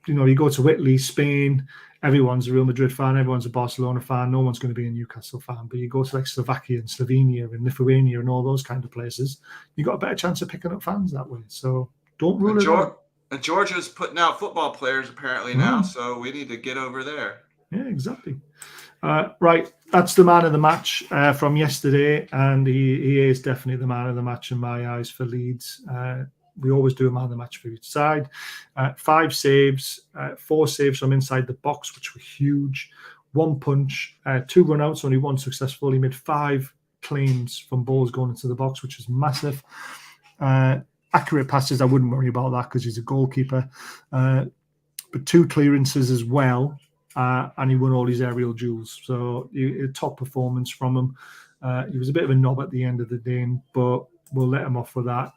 you go to Italy, Spain, everyone's a Real Madrid fan, everyone's a Barcelona fan, no one's going to be a Newcastle fan. But you go to like Slovakia and Slovenia and Lithuania and all those kind of places, you got a better chance of picking up fans that way. So don't rule it out. And Georgia's putting out football players apparently now, so we need to get over there. Yeah, exactly. Right, that's the man of the match from yesterday, and he is definitely the man of the match in my eyes for Leeds. We always do a man of the match for each side. 5 saves, 4 saves from inside the box, which were huge. 1 punch, 2 run-outs, only 1 successful. He made 5 claims from balls going into the box, which was massive. Accurate passes, I wouldn't worry about that because he's a goalkeeper. But 2 clearances as well, and he won all his aerial duels. So a top performance from him. He was a bit of a knob at the end of the game, but we'll let him off with that.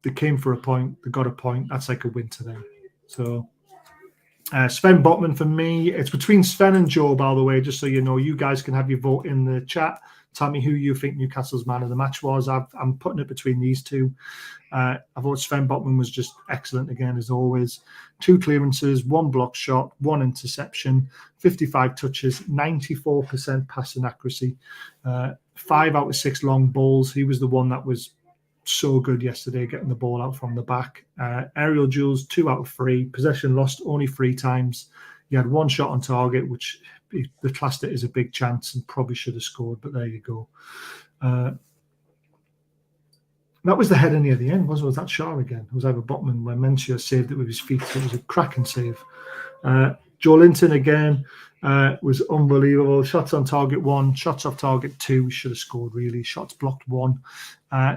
They came for a point. They got a point. That's like a win to them. So Sven Botman for me. It's between Sven and Joe, by the way, just so you know. You guys can have your vote in the chat. Tell me who you think Newcastle's man of the match was. I'm putting it between these two. I thought Sven Botman was just excellent again, as always. 2 clearances, 1 block shot, 1 interception, 55 touches, 94% passing accuracy, 5 out of 6 long balls. He was the one that was so good yesterday, getting the ball out from the back. Aerial duels, 2 out of 3. Possession lost only 3 times. He had 1 shot on target, which the classed it as a big chance and probably should have scored, but there you go. That was the header near the end, was that Shaw again? It was either Botman where Mencia saved it with his feet. So it was a cracking save. Joe Linton again was unbelievable. Shots on target 1, shots off target 2. Should have scored really. Shots blocked 1.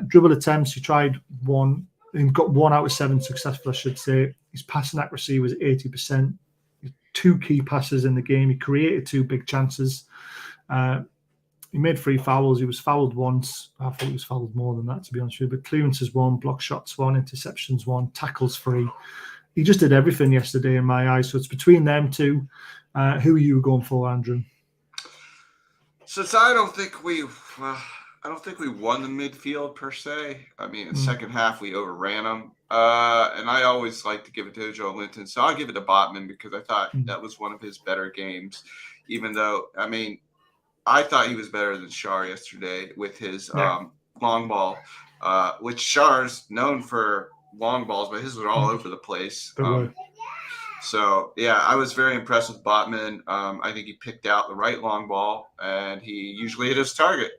Dribble attempts, he tried 1. He got 1 out of 7 successful, I should say. His passing accuracy was 80%. 2 key passes in the game. He created 2 big chances. He made 3 fouls. He was fouled once. I thought he was fouled more than that, to be honest with you. But clearances 1, block shots 1, interceptions 1, tackles 3. He just did everything yesterday in my eyes. So it's between them 2. Who are you going for, Andrew? Since I don't think we won the midfield per se. I mean, in the second half we overran them. And I always like to give it to Joe Linton. So I'll give it to Botman because I thought that was one of his better games. Even though, I mean, I thought he was better than Shar yesterday with his long ball, which Shar's known for long balls, but his were all over the place. So, yeah, I was very impressed with Botman. I think he picked out the right long ball, and he usually hit his target.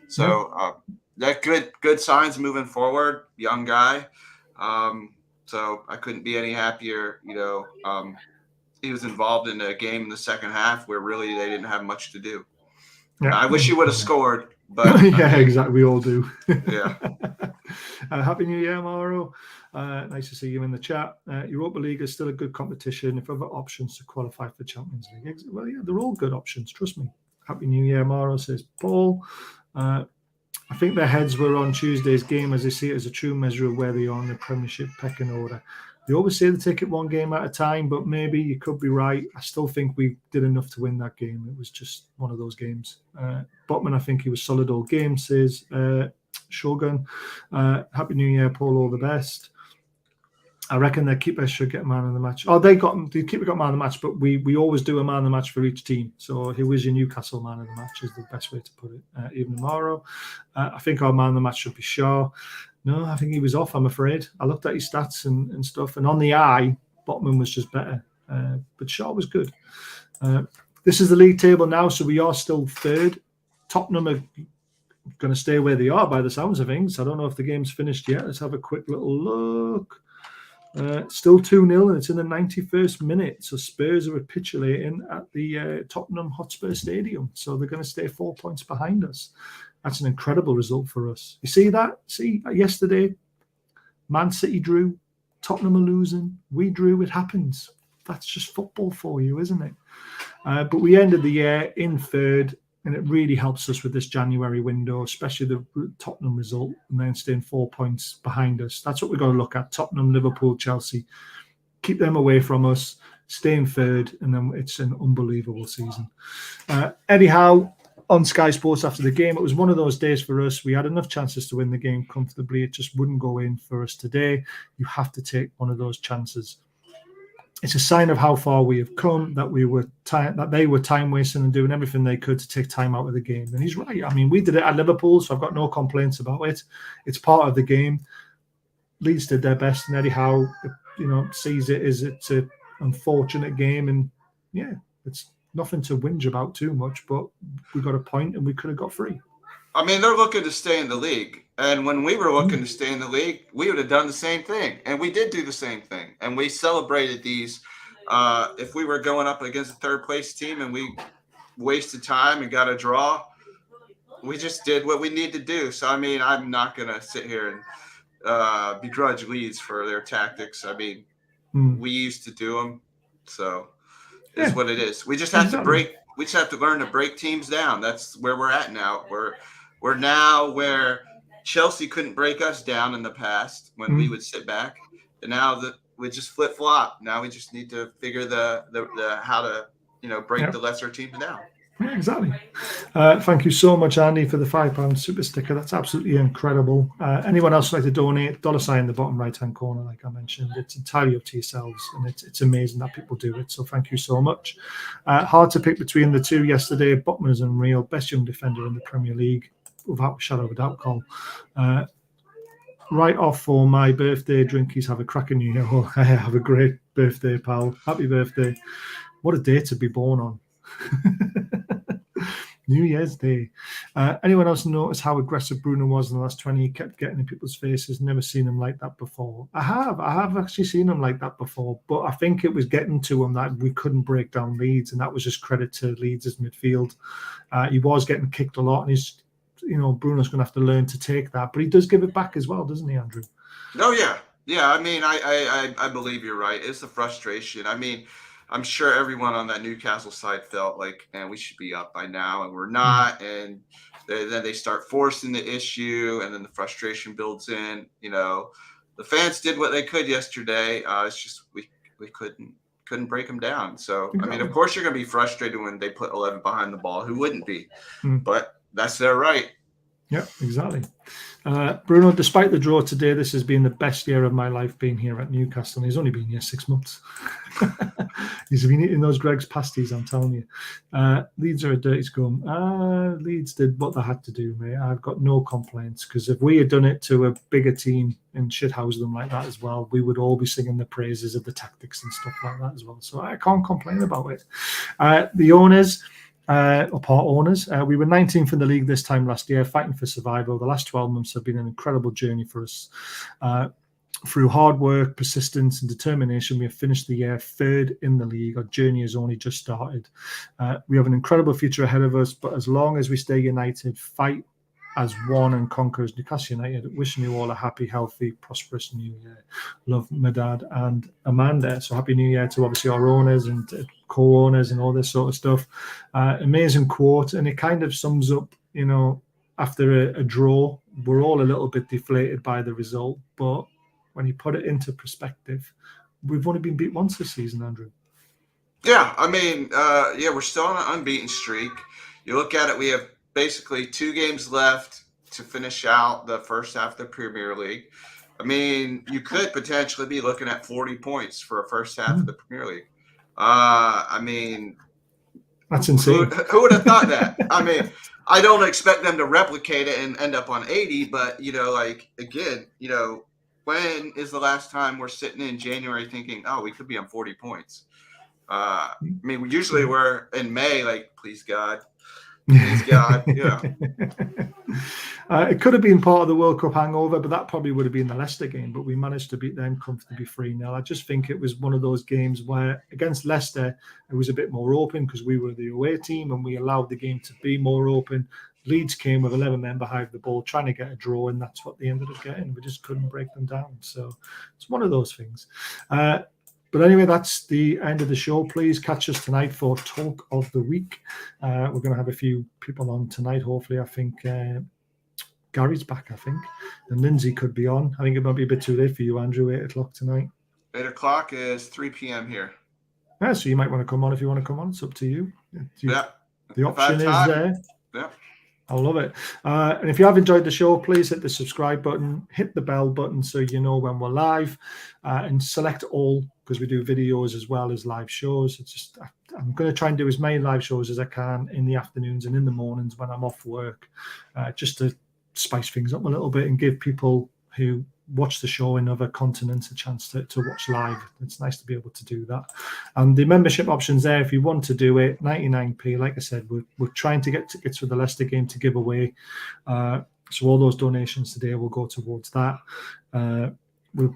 So that good signs moving forward, young guy. So I couldn't be any happier. He was involved in a game in the second half where really they didn't have much to do. Yeah. I wish he would have scored, but yeah, exactly. We all do. Yeah. Happy New Year, Mauro. Nice to see you in the chat. Europa League is still a good competition. If other options to qualify for Champions League, well, yeah, they're all good options. Trust me. Happy New Year, Mauro, says Paul. I think their heads were on Tuesday's game as they see it as a true measure of where they are in the Premiership pecking order. They always say they take it 1 game at a time, but maybe you could be right. I still think we did enough to win that game. It was just one of those games. Botman, I think he was solid all game, says Shogun. Happy New Year, Paul. All the best. I reckon their keeper should get man of the match. Oh, the keeper got man of the match, but we always do a man of the match for each team. So who is your Newcastle man of the match is the best way to put it. Even tomorrow, I think our man of the match should be Shaw. No, I think he was off, I'm afraid. I looked at his stats and stuff, and on the eye, Botman was just better. But Shaw was good. This is the league table now, so we are still third. Tottenham are going to stay where they are by the sounds of things. I don't know if the game's finished yet. Let's have a quick little look. Still 2-0, and it's in the 91st minute. So Spurs are capitulating at the Tottenham Hotspur Stadium. So they're going to stay 4 points behind us. That's an incredible result for us. You see that? See, yesterday, Man City drew, Tottenham are losing, we drew, it happens. That's just football for you, isn't it? But we ended the year in third, and it really helps us with this January window, especially the Tottenham result, and then staying 4 points behind us. That's what we've got to look at. Tottenham, Liverpool, Chelsea. Keep them away from us, stay in third, and then it's an unbelievable season. Anyhow, on Sky Sports after the game, it was one of those days for us. We had enough chances to win the game comfortably. It just wouldn't go in for us today. You have to take one of those chances. It's a sign of how far we have come, that they were time wasting and doing everything they could to take time out of the game. And he's right. I mean, we did it at Liverpool, so I've got no complaints about it. It's part of the game. Leeds did their best, and Eddie Howe, sees it as it's an unfortunate game, and yeah, it's nothing to whinge about too much. But we got a point, and we could have got 3. I mean, they're looking to stay in the league. And when we were looking to stay in the league, we would have done the same thing. And we did do the same thing. And we celebrated these. If we were going up against a third-place team and we wasted time and got a draw, we just did what we need to do. So, I mean, I'm not going to sit here and begrudge Leeds for their tactics. I mean, we used to do them. So, it's what it is. We just have to break. We just have to learn to break teams down. That's where we're at now. We're now where Chelsea couldn't break us down in the past when we would sit back, and now that we just flip flop. Now we just need to figure the how to break the lesser teams down. Yeah, exactly. Thank you so much, Andy, for the £5 super sticker. That's absolutely incredible. Anyone else like to donate? $sign in the bottom right-hand corner, like I mentioned. It's entirely up to yourselves, and it's amazing that people do it. So thank you so much. Hard to pick between the two yesterday. Botman is unreal. Best young defender in the Premier League, without a shadow of a doubt, Cole. Right off for my birthday, Drinkies. Have a cracking new year. Have a great birthday, pal. Happy birthday. What a day to be born on. New Year's Day. Anyone else notice how aggressive Bruno was in the last 20? He kept getting in people's faces. Never seen him like that before. I have actually seen him like that before, but I think it was getting to him that we couldn't break down Leeds, and that was just credit to Leeds' midfield. He was getting kicked a lot, and he's, Bruno's going to have to learn to take that, but he does give it back as well, doesn't he, Andrew? Oh yeah. I mean, I believe you're right. It's the frustration. I mean, I'm sure everyone on that Newcastle side felt like, man, we should be up by now, and we're not. And then they start forcing the issue, and then the frustration builds in. The fans did what they could yesterday. It's just we couldn't break them down. So, I mean, of course you're going to be frustrated when they put 11 behind the ball. Who wouldn't be? But that's their right. Yeah, exactly. Bruno, despite the draw today, this has been the best year of my life being here at Newcastle. And he's only been here 6 months. He's been eating those Greg's pasties, I'm telling you. Leeds are a dirty scum. Leeds did what they had to do, mate. I've got no complaints, because if we had done it to a bigger team and shithouse them like that as well, we would all be singing the praises of the tactics and stuff like that as well. So I can't complain about it. The owners... or part owners. We were 19th in the league this time last year, fighting for survival. The last 12 months have been an incredible journey for us. Through hard work, persistence, and determination, we have finished the year third in the league. Our journey has only just started. We have an incredible future ahead of us, but as long as we stay united, fight as one and conquer as Newcastle United, wishing you all a happy, healthy, prosperous new year. Love, my dad and Amanda. So happy new year to obviously our owners and co-owners and all this sort of stuff. Amazing quote, and it kind of sums up, after a draw, we're all a little bit deflated by the result, but when you put it into perspective, we've only been beat once this season, Andrew. Yeah, I mean, we're still on an unbeaten streak. You look at it, we have basically 2 games left. to finish out the first half of the Premier League. I mean, you could potentially be looking at 40 points for a first half of the Premier League. I mean, that's insane. Who would have thought that? I mean, I don't expect them to replicate it and end up on 80, but, like, again, when is the last time we're sitting in January thinking, oh, we could be on 40 points? I mean, usually we're in May, like, please God. Please God. Yeah. It could have been part of the World Cup hangover, but that probably would have been the Leicester game. But we managed to beat them comfortably 3-0. I just think it was one of those games where against Leicester, it was a bit more open because we were the away team and we allowed the game to be more open. Leeds came with 11 men behind the ball trying to get a draw, and that's what they ended up getting. We just couldn't break them down. So it's one of those things. But anyway, that's the end of the show. Please catch us tonight for Talk of the Week. We're going to have a few people on tonight, hopefully. I think Gary's back, I think. And Lindsay could be on. I think it might be a bit too late for you, Andrew, 8 o'clock tonight. 8 o'clock is 3 p.m. here. Yeah, so you might want to come on if you want to come on. It's up to you. Yeah. The option is there. Yeah. I love it. And if you have enjoyed the show, please hit the subscribe button, hit the bell button so you know when we're live, and select all because we do videos as well as live shows. It's just I'm going to try and do as many live shows as I can in the afternoons and in the mornings when I'm off work, just to spice things up a little bit and give people who watch the show in other continents a chance to watch live. It's nice to be able to do that. And the membership options there, if you want to do it, 99p. Like I said, we're trying to get tickets for the Leicester game to give away. So all those donations today will go towards that. We'll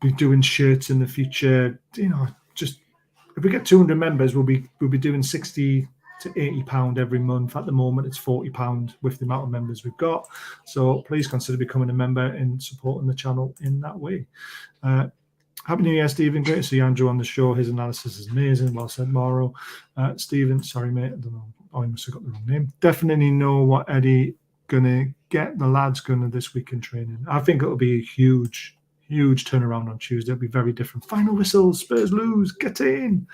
be doing shirts in the future. Just if we get 200 members, we'll be doing 60 to £80 every month. At the moment, it's £40 with the amount of members we've got. So please consider becoming a member and supporting the channel in that way. Happy New Year, Stephen. Great to see Andrew on the show. His analysis is amazing. Well said, Mauro. Stephen, sorry, mate. I don't know. Oh, I must have got the wrong name. Definitely know what Eddie gonna get the lads gonna this week in training. I think it'll be a huge turnaround on Tuesday. It'll be very different. Final whistle, Spurs lose, get in.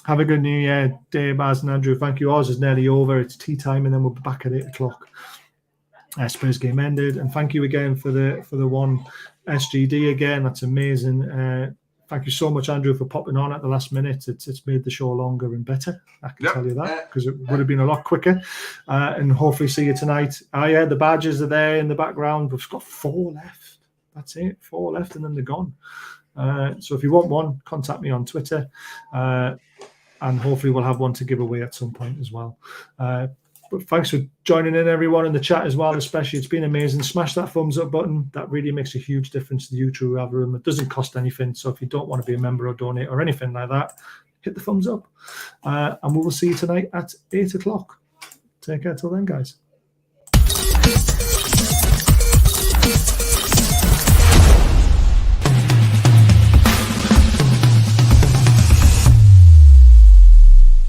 Have a good New Year day, Baz and Andrew. Thank you. Ours is nearly over. It's tea time, and then we'll be back at 8 o'clock. Spurs game ended, and thank you again for the one SGD again. That's amazing. Thank you so much, Andrew, for popping on at the last minute. It's made the show longer and better. I can tell you that because it would have been a lot quicker. And hopefully see you tonight. Yeah, the badges are there in the background. We've got 4 left. That's it. 4 left, and then they're gone. So if you want one, contact me on Twitter. And hopefully we'll have one to give away at some point as well. But thanks for joining in, everyone, in the chat as well, especially. It's been amazing. Smash that thumbs up button. That really makes a huge difference to the YouTube algorithm. It doesn't cost anything. So if you don't want to be a member or donate or anything like that, hit the thumbs up. And we will see you tonight at 8 o'clock. Take care till then, guys.